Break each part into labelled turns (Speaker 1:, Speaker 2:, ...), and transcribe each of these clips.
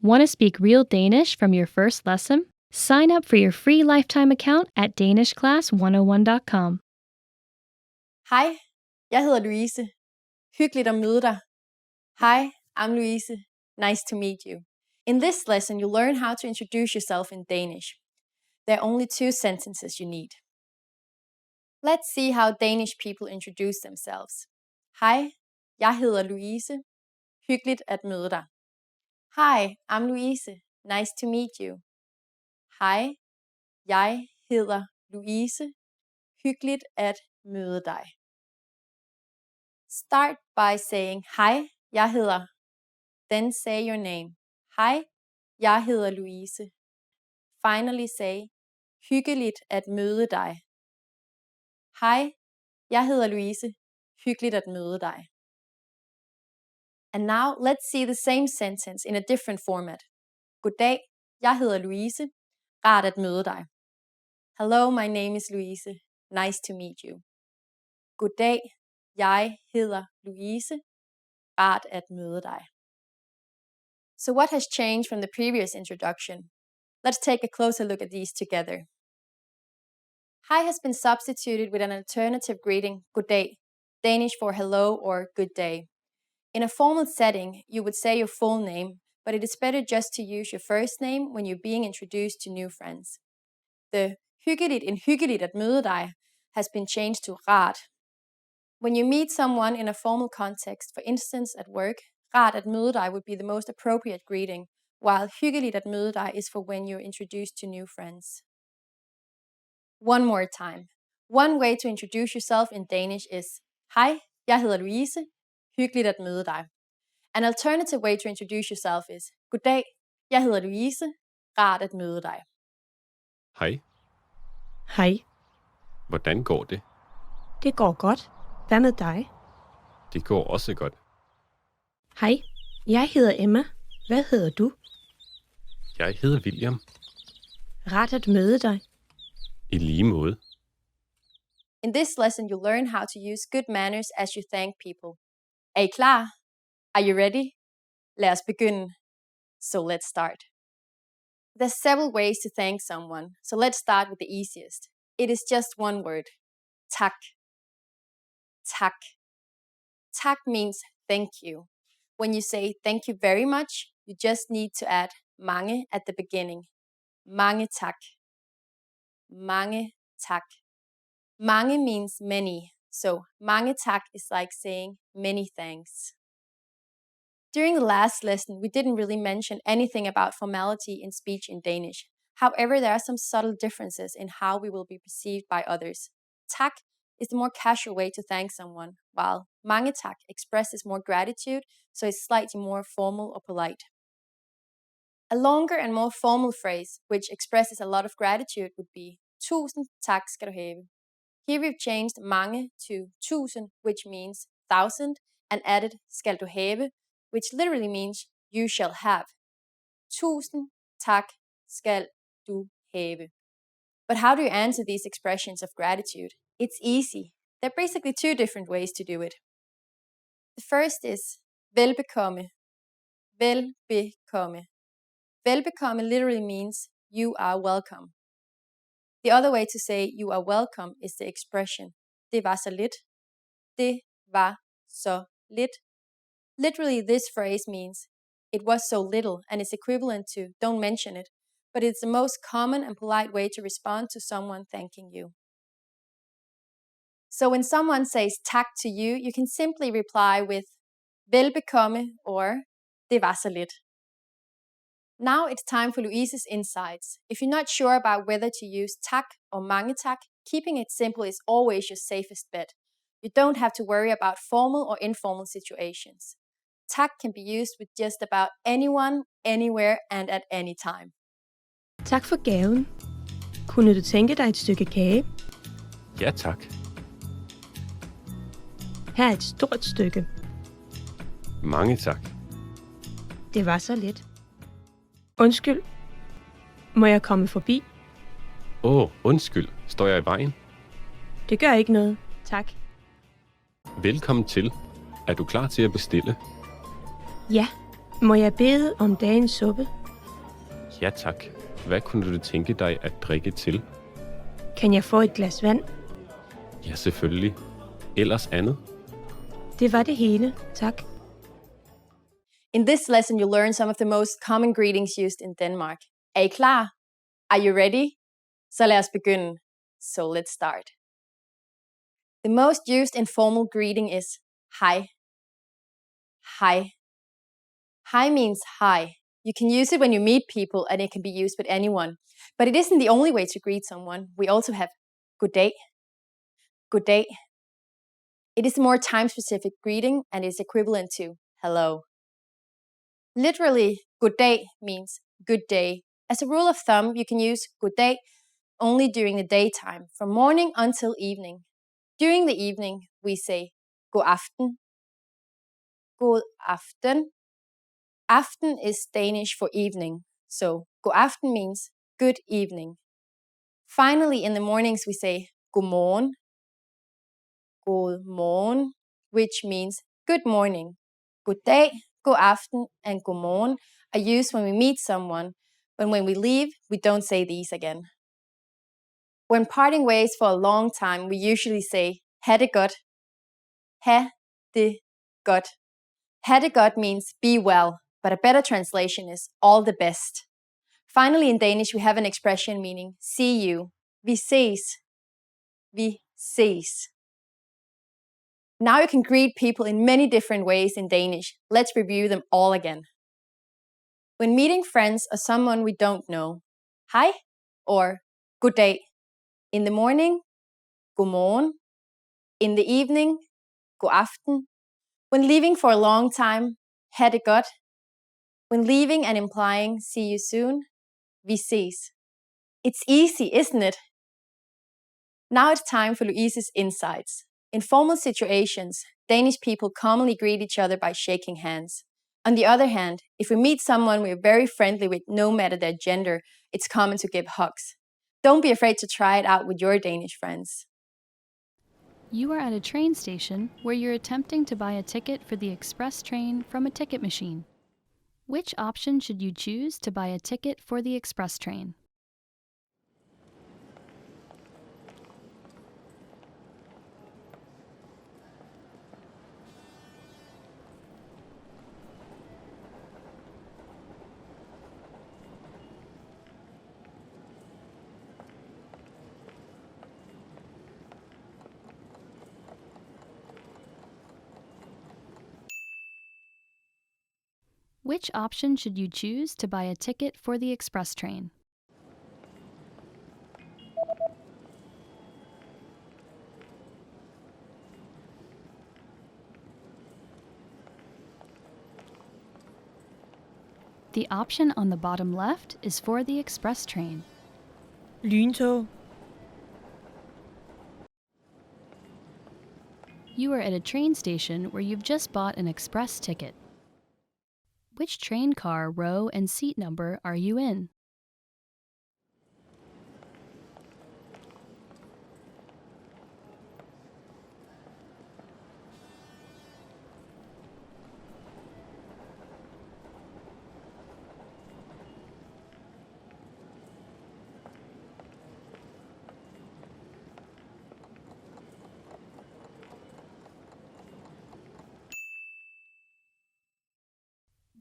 Speaker 1: Want to speak real Danish from your first lesson? Sign up for your free lifetime account at danishclass101.com.
Speaker 2: Hej, jeg hedder Louise. Hyggeligt at møde dig. Hi, I'm Louise. Nice to meet you. In this lesson, you'll learn how to introduce yourself in Danish. There are only 2 sentences you need. Let's see how Danish people introduce themselves. Hej, jeg hedder Louise. Hyggeligt at møde dig. Hi, I'm Louise. Nice to meet you. Hej, jeg hedder Louise. Hyggeligt at møde dig. Start by saying, hej, jeg hedder. Then say your name. Hej, jeg hedder Louise. Finally say, hyggeligt at møde dig. Hej, jeg hedder Louise. Hyggeligt at møde dig. And now let's see the same sentence in a different format. Goddag, jeg hedder Louise. Rart at møde dig. Hello, my name is Louise. Nice to meet you. Goddag, jeg hedder Louise. Rart at møde dig. So what has changed from the previous introduction? Let's take a closer look at these together. Hi has been substituted with an alternative greeting, goddag, Danish for hello or good day. In a formal setting, you would say your full name, but it is better just to use your first name when you're being introduced to new friends. The hyggeligt at møde dig has been changed to rart. When you meet someone in a formal context, for instance at work, rart at møde dig would be the most appropriate greeting, while hyggeligt at møde dig is for when you're introduced to new friends. One more time. One way to introduce yourself in Danish is, hej, jeg hedder Louise. Hyggeligt at møde dig. An alternative way to introduce yourself is, goddag, jeg hedder Louise. Rart at møde dig.
Speaker 3: Hej.
Speaker 4: Hej,
Speaker 3: Hvordan går det?
Speaker 4: det går godt. Hvad med dig?
Speaker 3: Det går også godt.
Speaker 4: Hej, jeg hedder Emma. Hvad hedder du?
Speaker 3: Jeg hedder William.
Speaker 4: Rart at møde dig.
Speaker 3: I lige måde.
Speaker 2: In this lesson, you'll learn how to use good manners as you thank people. Er I klar? Are you ready? Lad os begynde. So let's start. There's several ways to thank someone, so let's start with the easiest. It is just one word. Tak. Tak. Tak means thank you. When you say thank you very much, you just need to add mange at the beginning. Mange tak. Mange tak. Mange means many, so mange tak is like saying many thanks. During the last lesson, we didn't really mention anything about formality in speech in Danish. However, there are some subtle differences in how we will be perceived by others. Tak is the more casual way to thank someone, while mange tak expresses more gratitude, so it's slightly more formal or polite. A longer and more formal phrase, which expresses a lot of gratitude, would be tusind tak skal du have. Here we've changed mange to tusind, which means 1,000, and added skal du have, which literally means you shall have. Tusind tak skal du have. But how do you answer these expressions of gratitude? It's easy. There are basically 2 different ways to do it. The first is velbekomme. Velbekomme. Velbekomme literally means you are welcome. The other way to say you are welcome is the expression det var så lidt. Det var så lidt. Literally, this phrase means it was so little and is equivalent to don't mention it, but it's the most common and polite way to respond to someone thanking you. So when someone says tak to you, you can simply reply with velbekomme or det var så lidt. Now it's time for Louise's Insights. If you're not sure about whether to use tak or mange tak, keeping it simple is always your safest bet. You don't have to worry about formal or informal situations. Tak can be used with just about anyone, anywhere, and at any time.
Speaker 4: Tak for gaven. Kunne du tænke dig et stykke kage?
Speaker 3: Ja, tak.
Speaker 4: Her er et stort stykke.
Speaker 3: Mange tak.
Speaker 4: Det var så lidt. Undskyld. Må jeg komme forbi?
Speaker 3: Undskyld. Står jeg i vejen?
Speaker 4: Det gør ikke noget. Tak.
Speaker 3: Velkommen til. Er du klar til at bestille?
Speaker 4: Ja, Må jeg bede om dagens suppe?
Speaker 3: Ja tak. Hvad kunne du tænke dig at drikke til?
Speaker 4: Kan jeg få et glas vand?
Speaker 3: Ja, selvfølgelig. Ellers andet?
Speaker 4: Det var det hele, tak.
Speaker 2: In this lesson, you'll learn some of the most common greetings used in Denmark. Er I klar? Are you ready? Så lad os begynde. So let's start. The most used informal greeting is hi. Hi. Hi means hi. You can use it when you meet people and it can be used with anyone. But it isn't the only way to greet someone. We also have good day. Good day. It is a more time-specific greeting and is equivalent to hello. Literally, good day means good day. As a rule of thumb, you can use good day only during the daytime, from morning until evening. During the evening, we say god aften. God aften. Aften is Danish for evening, so god aften means good evening. Finally, in the mornings, we say god morgen. God morgen, which means good morning. Good day, god aften, and god morgen are used when we meet someone, but when we leave, we don't say these again. When parting ways for a long time, we usually say ha det godt. Ha det godt. Ha det godt means be well, but a better translation is all the best. Finally, in Danish, we have an expression meaning see you. Vi ses. Vi ses. Now you can greet people in many different ways in Danish. Let's review them all again. When meeting friends or someone we don't know, hej or good day. In the morning, god morgen. In the evening, god aften. When leaving for a long time, ha det godt. When leaving and implying see you soon, vi ses. It's easy, isn't it? Now it's time for Louise's insights. In formal situations, Danish people commonly greet each other by shaking hands. On the other hand, if we meet someone we're very friendly with, no matter their gender, it's common to give hugs. Don't be afraid to try it out with your Danish friends.
Speaker 1: You are at a train station where you're attempting to buy a ticket for the express train from a ticket machine. Which option should you choose to buy a ticket for the express train? Which option should you choose to buy a ticket for the express train? The option on the bottom left is for the express train.
Speaker 4: Lyntog.
Speaker 1: You are at a train station where you've just bought an express ticket. Which train car, row, and seat number are you in?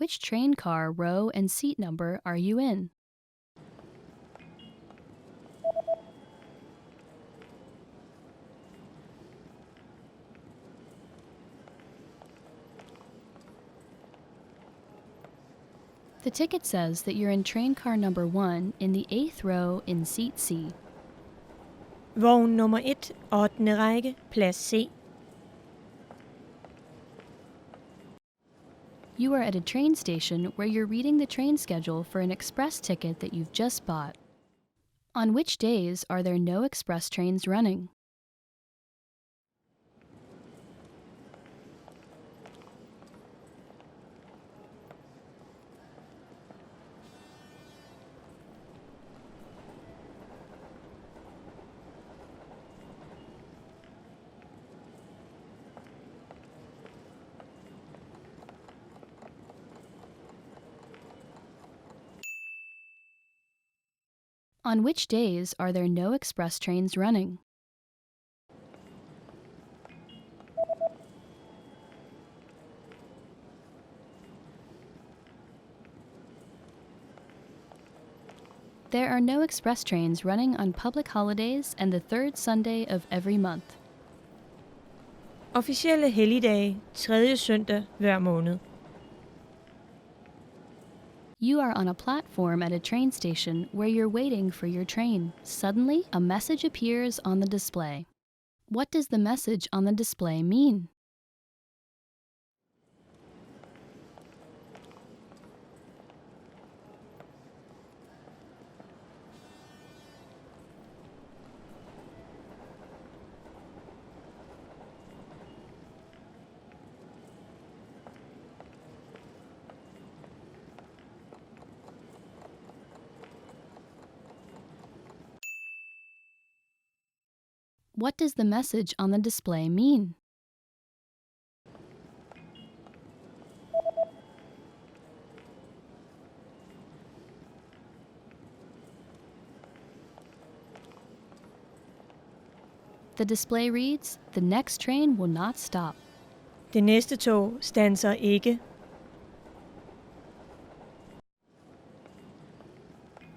Speaker 1: Which train car, row, and seat number are you in? The ticket says that you're in train car number 1 in the 8th row in seat C.
Speaker 4: Vogn nummer 1, 8. række, plads C.
Speaker 1: You are at a train station where you're reading the train schedule for an express ticket that you've just bought. On which days are there no express trains running? On which days are there no express trains running? There are no express trains running on public holidays and the third Sunday of every month.
Speaker 4: Officielle helligdage, tredje søndag hver måned.
Speaker 1: You are on a platform at a train station where you're waiting for your train. Suddenly, a message appears on the display. What does the message on the display mean? What does the message on the display mean? The display reads, "The next train will not stop."
Speaker 4: Det næste tog standser ikke.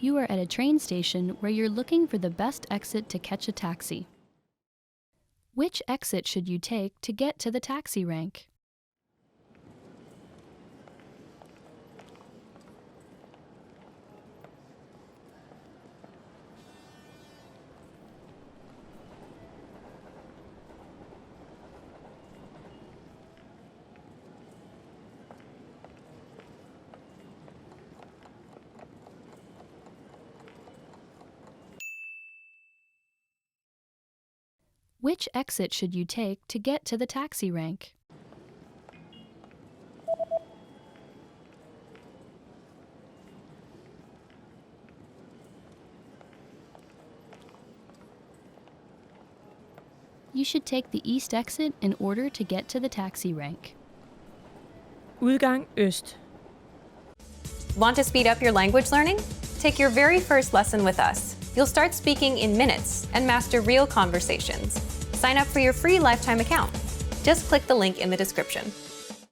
Speaker 1: You are at a train station where you're looking for the best exit to catch a taxi. Which exit should you take to get to the taxi rank? Which exit should you take to get to the taxi rank? You should take the east exit in order to get to the taxi rank.
Speaker 4: Udgang øst.
Speaker 5: Want to speed up your language learning? Take your very first lesson with us. You'll start speaking in minutes and master real conversations. Sign up for your free lifetime account. Just click the link in the description.